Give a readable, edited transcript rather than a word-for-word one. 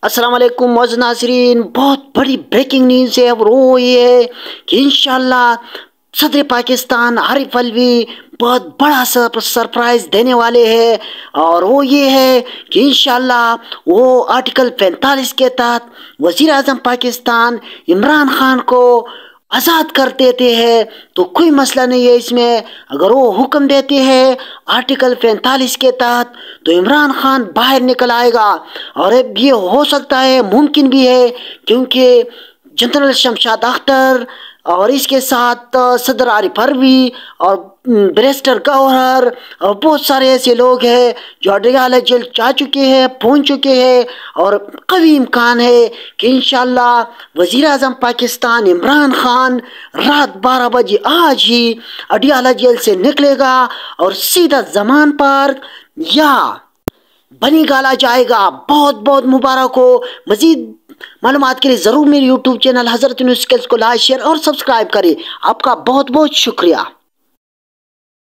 السلام علیکم معزز ناظرین، بہت بڑی بریکنگ نیوز ہے اور وہ یہ ہے کہ انشاءاللہ صدر پاکستان عارف الوی بہت بڑا سرپرائز دینے والے ہیں، اور وہ یہ ہے کہ انشاءاللہ وہ آرٹیکل 45 کے تحت وزیر اعظم پاکستان عمران خان کو آزاد کر دیتے ہیں۔ تو کوئی مسئلہ نہیں ہے اس میں، اگر وہ حکم دیتے ہیں آرٹیکل 45 کے تحت تو عمران خان باہر نکل آئے گا، اور اب یہ ہو سکتا ہے، ممکن بھی ہے، کیونکہ جنرل شمشاد اختر اور اس کے ساتھ صدر عارف الوی اور بیرسٹر گوہر اور بہت سارے ایسے لوگ ہیں جو اڈیالہ جیل جا چکے ہیں، پہنچ چکے ہیں، اور قوی امکان ہے کہ انشاءاللہ وزیر اعظم پاکستان عمران خان رات 12 بجے آج ہی اڈیالہ جیل سے نکلے گا اور سیدھا زمان پارک یا بنی گالا جائے گا۔ بہت بہت مبارک ہو۔ مزید معلومات کے لیے ضرور میرے یوٹیوب چینل حضرت نیوز اسکلز کو لائک، شیئر اور سبسکرائب کریں۔ آپ کا بہت بہت شکریہ۔